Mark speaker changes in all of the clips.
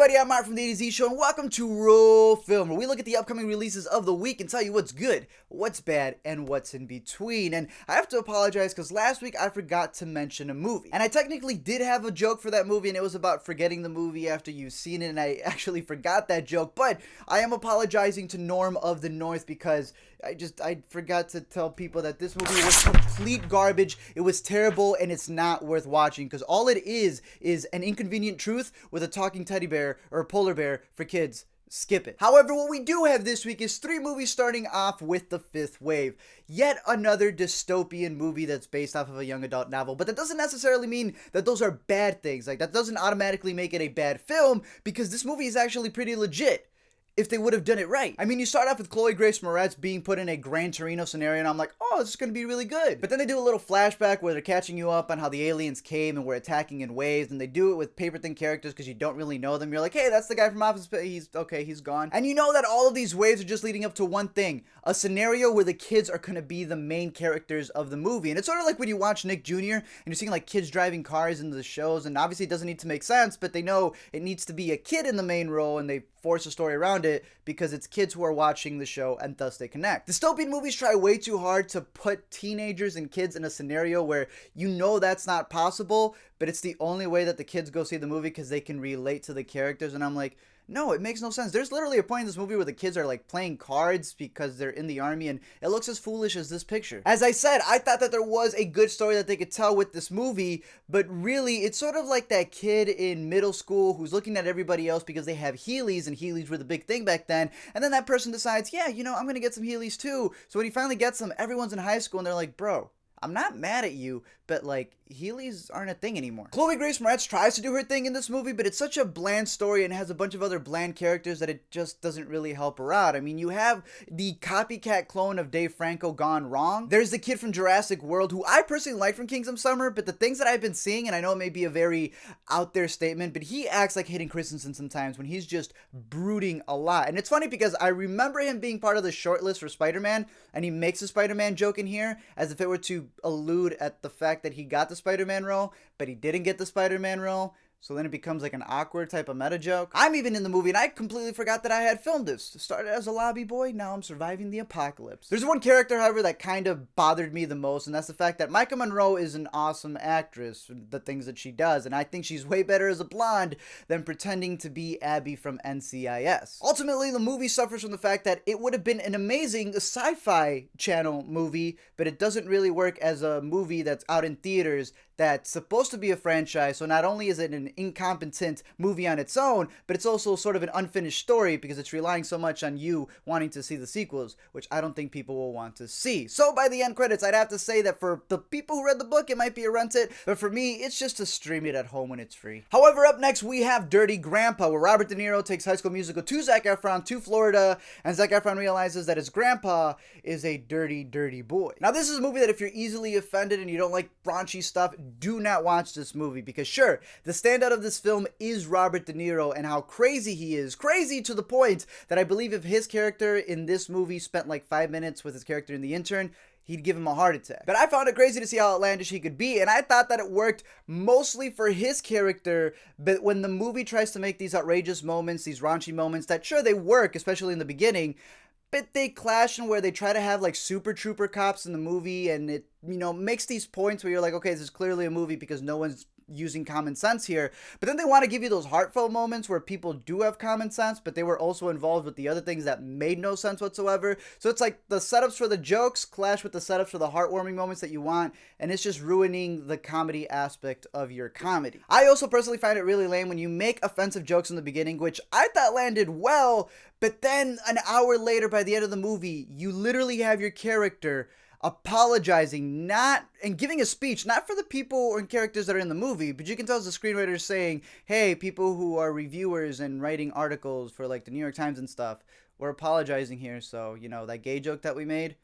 Speaker 1: everybody, I'm Mark from the A to Z Show, and welcome to Roll Film, where we look at the upcoming releases of the week and tell you what's good, what's bad, and what's in between. And I have to apologize because last week I forgot to mention a movie. And I technically did have a joke for that movie, and it was about forgetting the movie after you've seen it, and I actually forgot that joke. But I am apologizing to Norm of the North because I forgot to tell people that this movie was complete garbage. It was terrible, and it's not worth watching because all it is an inconvenient truth with a talking teddy bear or a polar bear for kids. Skip it. However, what we do have this week is 3 movies, starting off with The Fifth Wave. Yet another dystopian movie that's based off of a young adult novel. But that doesn't necessarily mean that those are bad things. Like, that doesn't automatically make it a bad film, because this movie is actually pretty legit if they would have done it right. I mean, you start off with Chloë Moretz being put in a Gran Torino scenario, and I'm like, oh, this is going to be really good. But then they do a little flashback where they're catching you up on how the aliens came and were attacking in waves, and they do it with paper thin characters because you don't really know them. You're like, hey, that's the guy from Office Space. He's gone. And you know that all of these waves are just leading up to one thing: a scenario where the kids are going to be the main characters of the movie. And it's sort of like when you watch Nick Jr. and you're seeing like kids driving cars in the shows, and obviously it doesn't need to make sense, but they know it needs to be a kid in the main role, and they force a story around it because it's kids who are watching the show, and thus they connect. Dystopian movies try way too hard to put teenagers and kids in a scenario where you know that's not possible, but it's the only way that the kids go see the movie because they can relate to the characters. And I'm like, no, it makes no sense. There's literally a point in this movie where the kids are like playing cards because they're in the army, and it looks as foolish as this picture. As I said, I thought that there was a good story that they could tell with this movie, but really it's sort of like that kid in middle school who's looking at everybody else because they have Heelys, and Heelys were the big thing back then, and then that person decides, yeah, you know, I'm gonna get some Heelys too. So when he finally gets them, everyone's in high school and they're like, bro, I'm not mad at you, but like, Heelys aren't a thing anymore. Chloë Moretz tries to do her thing in this movie, but it's such a bland story and has a bunch of other bland characters that it just doesn't really help her out. I mean, you have the copycat clone of Dave Franco gone wrong. There's the kid from Jurassic World, who I personally like from Kingdom Summer, but the things that I've been seeing, and I know it may be a very out there statement, but he acts like Hayden Christensen sometimes when he's just brooding a lot. And it's funny because I remember him being part of the shortlist for Spider-Man, and he makes a Spider-Man joke in here as if it were to allude at the fact that he got the Spider-Man role, but he didn't get the Spider-Man role. So then it becomes like an awkward type of meta joke. I'm even in the movie, and I completely forgot that I had filmed this. Started as a lobby boy, now I'm surviving the apocalypse. There's one character, however, that kind of bothered me the most, and that's the fact that Micah Monroe is an awesome actress, the things that she does, and I think she's way better as a blonde than pretending to be Abby from NCIS. Ultimately, the movie suffers from the fact that it would have been an amazing sci-fi channel movie, but it doesn't really work as a movie that's out in theaters that's supposed to be a franchise. So not only is it an incompetent movie on its own, but it's also sort of an unfinished story because it's relying so much on you wanting to see the sequels, which I don't think people will want to see. So by the end credits, I'd have to say that for the people who read the book, it might be a rent it, but for me, it's just to stream it at home when it's free. However, up next, we have Dirty Grandpa, where Robert De Niro takes High School Musical to Zac Efron to Florida, and Zac Efron realizes that his grandpa is a dirty, dirty boy. Now, this is a movie that if you're easily offended and you don't like raunchy stuff, do not watch this movie, because sure, the standout of this film is Robert De Niro and how crazy he is. Crazy to the point that I believe if his character in this movie spent like 5 minutes with his character in The Intern, he'd give him a heart attack. But I found it crazy to see how outlandish he could be, and I thought that it worked mostly for his character, but when the movie tries to make these outrageous moments, these raunchy moments, that sure, they work, especially in the beginning, but they clash in where they try to have like super trooper cops in the movie, and it, you know, makes these points where you're like, okay, this is clearly a movie because no one's using common sense here. But then they want to give you those heartfelt moments where people do have common sense, but they were also involved with the other things that made no sense whatsoever. So it's like the setups for the jokes clash with the setups for the heartwarming moments that you want, and it's just ruining the comedy aspect of your comedy. I also personally find it really lame when you make offensive jokes in the beginning, which I thought landed well, but then an hour later, by the end of the movie, you literally have your character apologizing, not, and giving a speech, not for the people and characters that are in the movie, but you can tell the screenwriter saying, hey, people who are reviewers and writing articles for like the New York Times and stuff, we're apologizing here, so, you know, that gay joke that we made,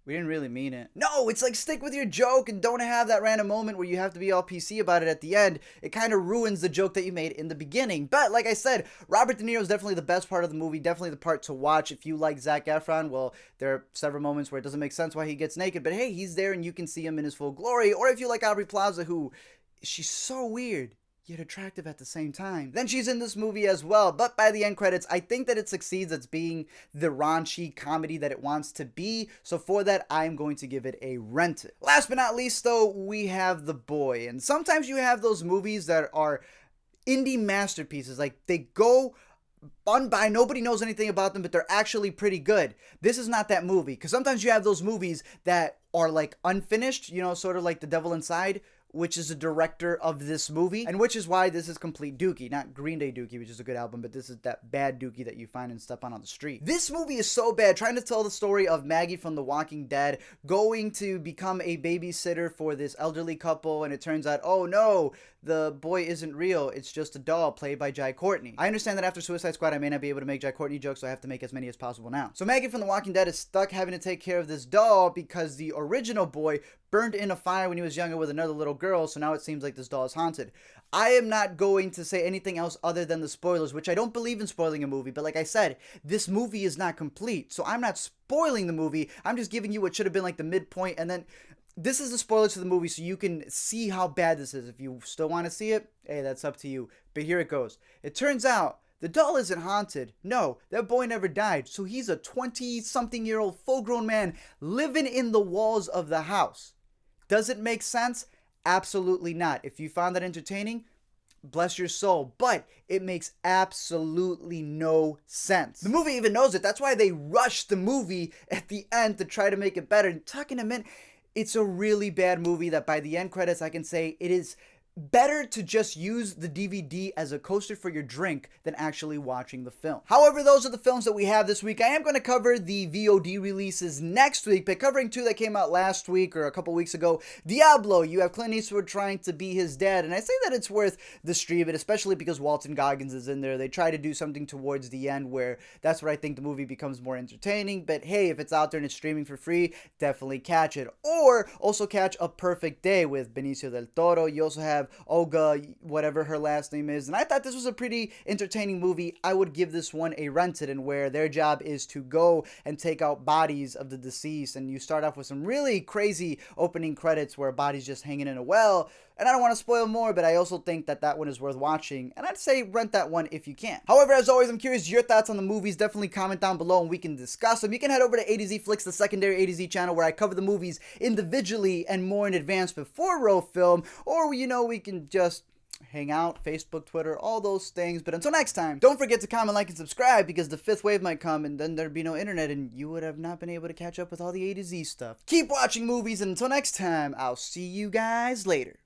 Speaker 1: we didn't really mean it. No, it's like, stick with your joke and don't have that random moment where you have to be all PC about it at the end. It kind of ruins the joke that you made in the beginning. But like I said, Robert De Niro is definitely the best part of the movie, definitely the part to watch. If you like Zac Efron, well, there are several moments where it doesn't make sense why he gets naked, but hey, he's there and you can see him in his full glory. Or if you like Aubrey Plaza, who, she's so weird. yet attractive at the same time. Then she's in this movie as well, but by the end credits, I think that it succeeds at being the raunchy comedy that it wants to be, so for that, I'm going to give it a rent it. Last but not least, though, we have The Boy, and sometimes you have those movies that are indie masterpieces, like they go on by, nobody knows anything about them, but they're actually pretty good. This is not that movie, because sometimes you have those movies that are like unfinished, you know, sort of like The Devil Inside, which is the director of this movie, and which is why this is complete dookie. Not Green Day dookie, which is a good album, but this is that bad dookie that you find and step on the street. This movie is so bad, trying to tell the story of Maggie from The Walking Dead going to become a babysitter for this elderly couple, and it turns out, oh no, the boy isn't real, it's just a doll played by Jai Courtney. I understand that after Suicide Squad, I may not be able to make Jai Courtney jokes, so I have to make as many as possible now. So Maggie from The Walking Dead is stuck having to take care of this doll because the original boy burned in a fire when he was younger with another little girl, so now it seems like this doll is haunted. I am not going to say anything else other than the spoilers, which I don't believe in spoiling a movie, but like I said, this movie is not complete, so I'm not spoiling the movie, I'm just giving you what should have been like the midpoint, and then this is the spoiler to the movie so you can see how bad this is. If you still want to see it, hey, that's up to you, but here it goes. It turns out the doll isn't haunted. No, that boy never died, so he's a 20-something-year-old full-grown man living in the walls of the house. Does it make sense? Absolutely not. If you found that entertaining, bless your soul, but it makes absolutely no sense. The movie even knows it. That's why they rushed the movie at the end to try to make it better. And tucking him in, it's a really bad movie that by the end credits, I can say it is better to just use the DVD as a coaster for your drink than actually watching the film. However, those are the films that we have this week. I am going to cover the VOD releases next week, but covering two that came out last week or a couple weeks ago. Diablo, you have Clint Eastwood trying to be his dad, and I say that it's worth the stream, especially because Walton Goggins is in there. They try to do something towards the end where that's where I think the movie becomes more entertaining, but hey, if it's out there and it's streaming for free, definitely catch it. Or also catch A Perfect Day with Benicio del Toro. You also have Olga, whatever her last name is, and I thought this was a pretty entertaining movie. I would give this one a rented, and where their job is to go and take out bodies of the deceased, and you start off with some really crazy opening credits where a body's just hanging in a well, and I don't want to spoil more, but I also think that that one is worth watching, and I'd say rent that one if you can. However, as always, I'm curious your thoughts on the movies. Definitely comment down below and we can discuss them. You can head over to A to Z Flicks, the secondary A to Z channel, where I cover the movies individually and more in advance before Row Film, or you know, we can just hang out, Facebook, Twitter, all those things. But until next time, don't forget to comment, like, and subscribe, because the fifth wave might come and then there'd be no internet and you would have not been able to catch up with all the A to Z stuff. Keep watching movies, and until next time, I'll see you guys later.